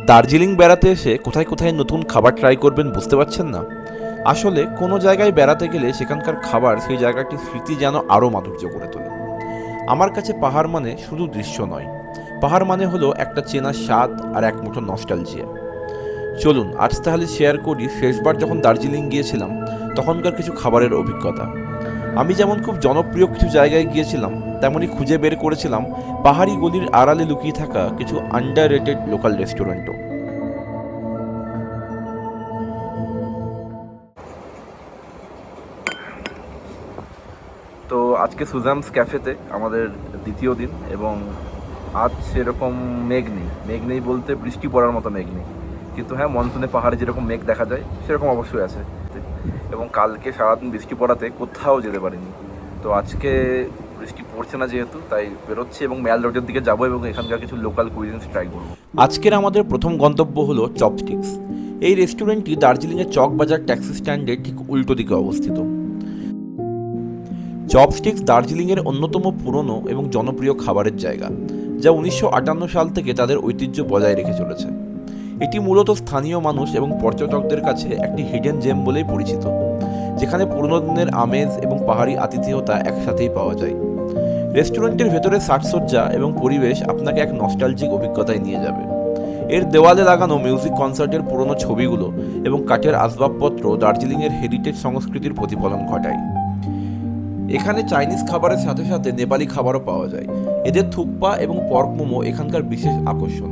দার্জিলিং বেড়াতে এসে কোথায় কোথায় নতুন খাবার ট্রাই করবেন বুঝতে পারছেন না। আসলে কোনো জায়গায় বেড়াতে গেলে সেখানকার খাবার সেই জায়গাটির স্মৃতি যেন আরও মাধুর্য করে তোলে। আমার কাছে পাহাড় মানে শুধু দৃশ্য নয়, পাহাড় মানে হলো একটা চেনা স্বাদ আর এক মুঠো নস্টালজিয়া। চলুন আজ তাহলে শেয়ার করি শেষবার যখন দার্জিলিং গিয়েছিলাম তখনকার কিছু খাবারের অভিজ্ঞতা। আমি যেমন খুব জনপ্রিয় কিছু জায়গায় গিয়েছিলাম, তেমনই খুঁজে বের করেছিলাম পাহাড়ি গলির আড়ালে লুকিয়ে থাকা কিছু আন্ডাররেটেড লোকাল রেস্টুরেন্টও। তো আজকে সুজামস ক্যাফেতে আমাদের দ্বিতীয় দিন, এবং আজ সেরকম মেঘ নেই বলতে বৃষ্টি পড়ার মতো মেঘ নেই, কিন্তু হ্যাঁ মনসুনে পাহাড়ে যেরকম মেঘ দেখা যায় সেরকম অবশ্যই আছে। এবং কালকে সারাদিন বৃষ্টি পড়াতে কোথাও যেতে পারিনি। তো আজকে বৃষ্টি পড়ছে না যেহেতু, তাই বেরোচ্ছি এবং ম্যাল রোডের দিকে যাবো এবং এখানকার কিছু লোকাল কুইজিনস ট্রাই করবো। আজকের আমাদের প্রথম গন্তব্য হলো চপস্টিক্স। এই রেস্টুরেন্টটি দার্জিলিংয়ের চকবাজার ট্যাক্সি স্ট্যান্ডের ঠিক উল্টো দিকে অবস্থিত। চপস্টিক্স দার্জিলিংয়ের অন্যতম পুরনো এবং জনপ্রিয় খাবারের জায়গা, যা 1958 সাল থেকে তাদের ঐতিহ্য বজায় রেখে চলেছে। এটি মূলত স্থানীয় মানুষ এবং পর্যটকদের কাছে একটি হিডেন জেম বলেই পরিচিত, যেখানে পুরনো দিনের আমেজ এবং পাহাড়ি আতিথেয়তা একসাথেই পাওয়া যায়। রেস্টুরেন্টের ভেতরে সাজসজ্জা এবং পরিবেশ আপনাকে এক নস্টালজিক অভিজ্ঞতায় নিয়ে যাবে। এর দেওয়ালে লাগানো মিউজিক কনসার্টের পুরনো ছবিগুলো এবং কাঠের আসবাবপত্র দার্জিলিংয়ের হেরিটেজ সংস্কৃতির প্রতিফলন ঘটায়। এখানে চাইনিজ খাবারের সাথে সাথে নেপালি খাবারও পাওয়া যায়। এদের থুকপা এবং পর্ক মোমো এখানকার বিশেষ আকর্ষণ।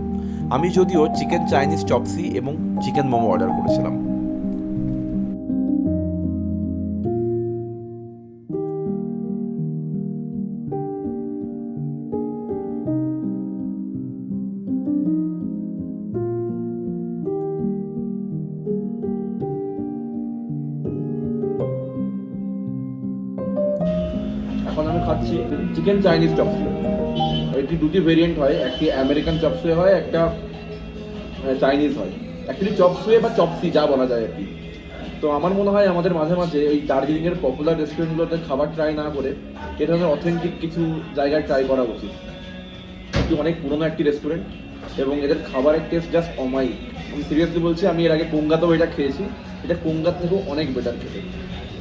আমি যদিও চিকেন চাইনিজ চপসি এবং চিকেন মোমো অর্ডার করেছিলাম। এখন আমি খাচ্ছি চিকেন চাইনিজ চপসি। এটি দুটি ভেরিয়েন্ট হয়, একটি আমেরিকান চপসে হয়, একটা চাইনিজ হয়। অ্যাকচুয়ালি চপসুয়ে বা চপসি যা বলা যায় আর কি। তো আমার মনে হয় আমাদের মাঝে মাঝে এই দার্জিলিংয়ের পপুলার রেস্টুরেন্টগুলোতে খাবার ট্রাই না করে এ ধরনের অথেন্টিক কিছু জায়গায় ট্রাই করা উচিত। এটি অনেক পুরনো একটি রেস্টুরেন্ট এবং এদের খাবারের টেস্ট জাস্ট অমায়িক। আমি সিরিয়াসলি বলছি, আমি এর আগে কোঙ্গাতেও এটা খেয়েছি, এটা কোঙ্গার থেকেও অনেক বেটার খেতে।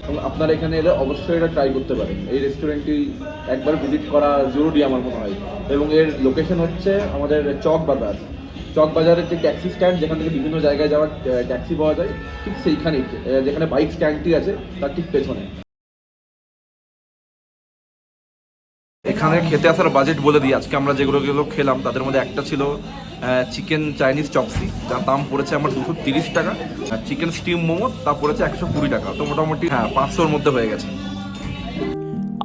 এবং আপনারা এখানে এলে অবশ্যই এটা ট্রাই করতে পারেন। এই রেস্টুরেন্টটি একবার ভিজিট করা জরুরি আমার মনে হয়। এবং এর লোকেশন হচ্ছে আমাদের চকবাজারের যে ট্যাক্সি স্ট্যান্ড, যেখান থেকে বিভিন্ন জায়গায় যাওয়ার ট্যাক্সি পাওয়া যায়, ঠিক সেইখানেই, যেখানে বাইক স্ট্যান্ডটি আছে তার ঠিক পেছনে। এখানে খেতে আসার বাজেট বলে দিই। আজকে আমরা যেগুলো খেলাম তাদের মধ্যে একটা ছিল চিকেন চাইনিজ চপসি, যার দাম পড়েছে আমার 230 টাকা। আর চিকেন স্টিম মোমো তা পড়েছে 120 টাকা। তো মোটামুটি 500-র মধ্যে হয়ে গেছে।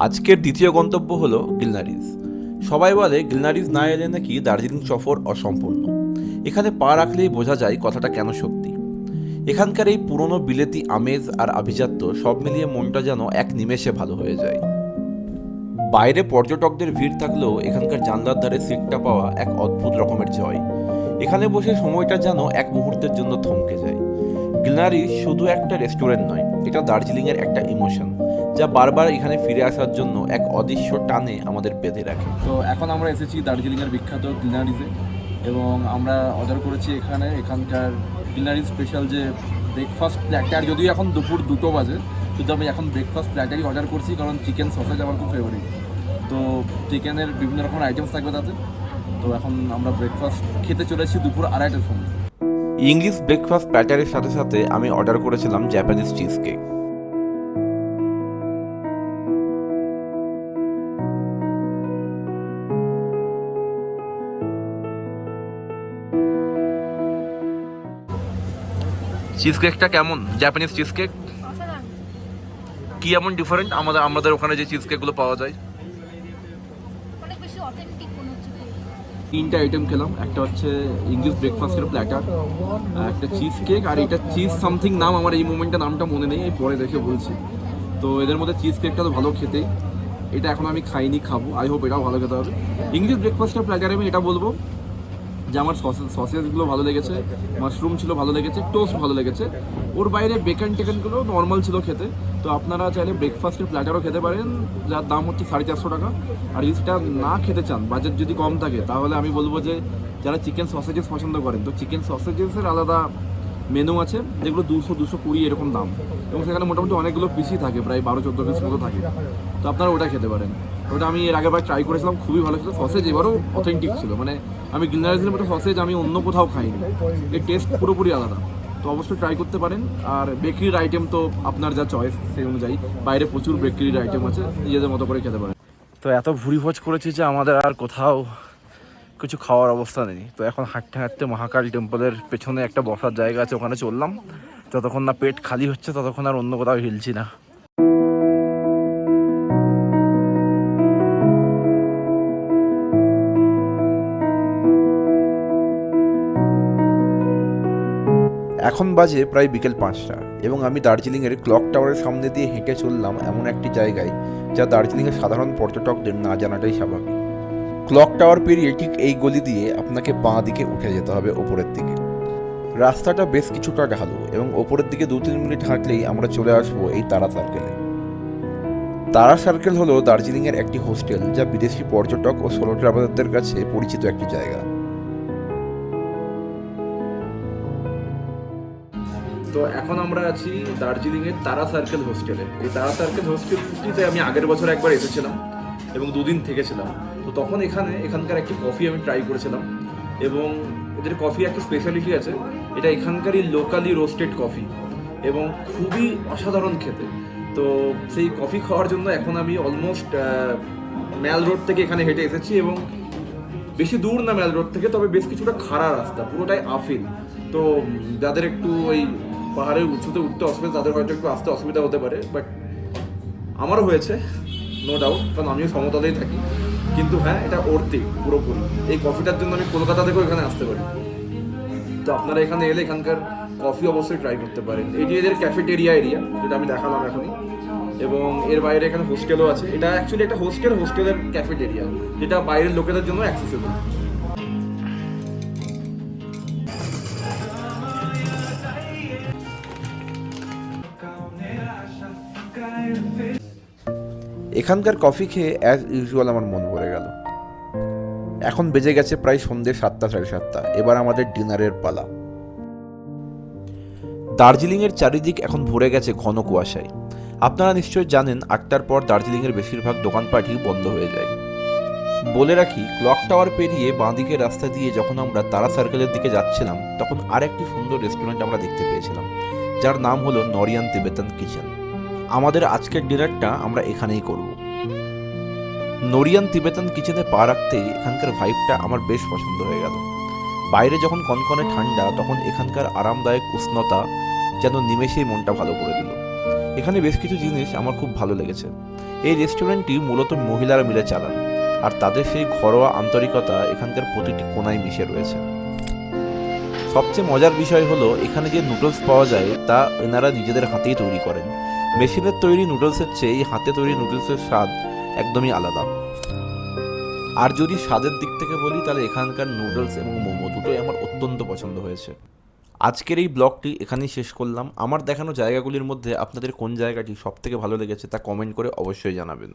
আজকের দ্বিতীয় গন্তব্য হলো গিলনারিজ। সবাই বলে গিলনারিজ না এলে নাকি দার্জিলিং সফর অসম্পূর্ণ। এখানে পা রাখলেই বোঝা যায় কথাটা কেন সত্যি। এখানকার এই পুরনো বিলেতি আমেজ আর আভিজাত্য সব মিলিয়ে মনটা যেন এক নিমেষে ভালো হয়ে যায়। বাইরে পর্যটকদের ভিড় থাকলেও এখানকার জানলার ধারে সিটটা পাওয়া এক অদ্ভুত রকমের জয়। এখানে বসে সময়টা যেন এক মুহূর্তের জন্য থমকে যায়। গিলনারি শুধু একটা রেস্টুরেন্ট নয়, এটা দার্জিলিংয়ের একটা ইমোশন, যা বারবার এখানে ফিরে আসার জন্য এক অদৃশ্য টানে আমাদের বেঁধে রাখে। তো এখন আমরা এসেছি দার্জিলিংয়ের বিখ্যাত গিলনারিজে, এবং আমরা অর্ডার করেছি এখানকার গিলনারি স্পেশাল যে ব্রেকফাস্ট প্ল্যাটার। যদিও এখন দুপুর 2টো বাজে, কিন্তু আমি এখন ব্রেকফাস্ট প্ল্যাটারই অর্ডার করছি, কারণ চিকেন সসেজ আমার খুব ফেভারিট। তো চিকেনের বিভিন্ন রকমের আইটেমস থাকবে তাতে। তো এখন আমরা ব্রেকফাস্ট খেতে চলেছি দুপুর 2:30টার সময়। ইংলিশ ব্রেকফাস্ট প্ল্যাটারের সাথে সাথে আমি অর্ডার করেছিলাম জাপানিজ চিজ কেক। চিজ কেকটা কেমন? জাপানিজ চিজ কেক কি এমন ডিফারেন্ট আমাদের ওখানে যে চিজ কেকগুলো পাওয়া যায়? তিনটা আইটেম খেলাম। একটা হচ্ছে ইংলিশ ব্রেকফাস্টের প্ল্যাটার, একটা চিজ কেক, আর এটা চিজ সামথিং নাম, আমার এই মোমেন্টে নামটা মনে নেই, পরে দেখে বলছি। তো এদের মধ্যে চিজ কেকটা তো ভালো খেতেই, এটা এখন আমি খাইনি, খাবো। আই হোপ এটাও ভালো খেতে হবে। ইংলিশ ব্রেকফাস্টের প্ল্যাটারে আমি এটা বলবো যে আমার সসেসগুলো ভালো লেগেছে, মাশরুম ছিল ভালো লেগেছে, টোস্ট ভালো লেগেছে। ওর বাইরে বেকন টেকনগুলো নর্মাল ছিল খেতে। তো আপনারা চাইলে ব্রেকফাস্টের প্ল্যাটারও খেতে পারেন, যার দাম হচ্ছে 450 টাকা। আর যদি সেটা না খেতে চান, বাজেট যদি কম থাকে, তাহলে আমি বলবো যে যারা চিকেন সসেজেস পছন্দ করেন, তো চিকেন সসেজেসের আলাদা মেনু আছে, যেগুলো 200-220 এরকম দাম, এবং সেখানে মোটামুটি অনেকগুলো পিসই থাকে, প্রায় 12-14 পিস মতো থাকে। তো আপনারা ওটা খেতে পারেন। ওটা আমি এর আগের বার ট্রাই করেছিলাম, খুবই ভালো ছিল। সসেজ এবারও অথেন্টিক ছিল, মানে আমি গ্রিনারাইজের মতো সসেজ আমি অন্য কোথাও খাইনি, এর টেস্ট পুরোপুরি আলাদা। তো অবশ্যই ট্রাই করতে পারেন। আর বেকারির আইটেম তো আপনার যা চয়েস সেই অনুযায়ী, বাইরে প্রচুর বেকারির আইটেম আছে, নিজেদের মতো করে খেতে পারেন। তো এত ভুড়ি ভোজ করেছি যে আমাদের আর কোথাও কিছু খাওয়ার অবস্থা নেই। তো এখন হাঁটতে হাঁটতে মহাকাল টেম্পলের পেছনে একটা বসার জায়গা আছে, ওখানে চললাম। যতক্ষণ না পেট খালি হচ্ছে ততক্ষণ আর অন্য কোথাও হিলছি না। এখন বাজে প্রায় বিকেল 5টা এবং আমি দার্জিলিংয়ের ক্লক টাওয়ারের সামনে দিয়ে হেঁটে চললাম এমন একটি জায়গায় যা দার্জিলিংয়ের সাধারণ পর্যটকদের না জানাটাই স্বাভাবিক। ক্লক টাওয়ার পেরিয়ে ঠিক এই গলি দিয়ে আপনাকে বাঁ দিকে উঠে যেতে হবে ওপরের দিকে। রাস্তাটা বেশ কিছুটা ঢালু এবং ওপরের দিকে 2-3 মিনিট হাঁটলেই আমরা চলে আসবো এই তারা সার্কেলে। তারা সার্কেল হলো দার্জিলিংয়ের একটি হোস্টেল, যা বিদেশি পর্যটক ও সোলো ট্রাভেলারদের কাছে পরিচিত একটি জায়গা। তো এখন আমরা আছি দার্জিলিংয়ের তারা সার্কেল হোস্টেলে। এই তারা সার্কেল হোস্টেলটিতে আমি আগের বছর একবার এসেছিলাম এবং 2 দিন থেকেছিলাম। তো তখন এখানকার একটি কফি আমি ট্রাই করেছিলাম, এবং এদের কফি একটা স্পেশালিটি আছে, এটা এখানকারই লোকালি রোস্টেড কফি এবং খুবই অসাধারণ খেতে। তো সেই কফি খাওয়ার জন্য এখন আমি অলমোস্ট ম্যাল রোড থেকে এখানে হেঁটে এসেছি, এবং বেশি দূর না ম্যাল রোড থেকে, তবে বেশ কিছুটা খাড়া রাস্তা, পুরোটাই আফিল। তো যাদের একটু ওই পাহাড়ের উঁচুতে উঠতে অসুবিধা, তাদের হয়তো একটু আসতে অসুবিধা হতে পারে, বাট আমারও হয়েছে নো ডাউট, কারণ আমিও সমতলেই থাকি। কিন্তু হ্যাঁ, এটা ওর্থি পুরোপুরি। এই কফিটার জন্য আমি কলকাতা থেকেও এখানে আসতে পারি। তো আপনারা এখানে এলে এখানকার কফি অবশ্যই ট্রাই করতে পারেন। এটি এদের ক্যাফেটেরিয়া এরিয়া, যেটা আমি দেখালাম এখনই, এবং এর বাইরে এখানে হোস্টেলও আছে। এটা অ্যাকচুয়ালি একটা হোস্টেলের ক্যাফেটেরিয়া, যেটা বাইরের লোকেদের জন্য অ্যাক্সেসিবল। এখানকার কফি খেয়ে অ্যাজ ইউজুয়াল আমার মন ভরে গেল। এখন বেজে গেছে প্রায় সন্ধ্যে 7টা-7:30। এবার আমাদের ডিনারের পালা। দার্জিলিংয়ের চারিদিক এখন ভরে গেছে ঘন কুয়াশায়। আপনারা নিশ্চয়ই জানেন 8টার পর দার্জিলিংয়ের বেশিরভাগ দোকানপাটই বন্ধ হয়ে যায়। বলে রাখি, ক্লক টাওয়ার পেরিয়ে বাঁদিকের রাস্তা দিয়ে যখন আমরা তারা সার্কেলের দিকে যাচ্ছিলাম, তখন আর একটি সুন্দর রেস্টুরেন্ট আমরা দেখতে পেয়েছিলাম, যার নাম হলো নরিয়ান তিবেতান কিচেন। আমাদের আজকের ডিনারটা আমরা এখানেই করব। নরিয়ান তিবেতান কিচেনে পা রাখতেই এখানকার ভাইবটা আমার বেশ পছন্দ হয়ে গেল। বাইরে যখন কনকনে ঠান্ডা, তখন এখানকার আরামদায়ক উষ্ণতা যেন নিমেষেই মনটা ভালো করে দিল। এখানে বেশ কিছু জিনিস আমার খুব ভালো লেগেছে। এই রেস্টুরেন্টটি মূলত মহিলারা মিলে চালান, আর তাদের সেই ঘরোয়া আন্তরিকতা এখানকার প্রতিটি কোণায় মিশে রয়েছে। সবচেয়ে মজার বিষয় হলো, এখানে যে নুডলস পাওয়া যায় তা এনারা নিজেদের হাতেই তৈরি করেন। মেশিনের তৈরি নুডলসের চেয়ে এই হাতে তৈরি নুডলসের স্বাদ একদমই আলাদা। আর যদি স্বাদের দিক থেকে বলি, তাহলে এখানকার নুডলস এবং মোমো দুটোই আমার অত্যন্ত পছন্দ হয়েছে। আজকের এই ব্লগটি এখানেই শেষ করলাম। আমার দেখানো জায়গাগুলির মধ্যে আপনাদের কোন জায়গাটি সবথেকে ভালো লেগেছে তা কমেন্ট করে অবশ্যই জানাবেন।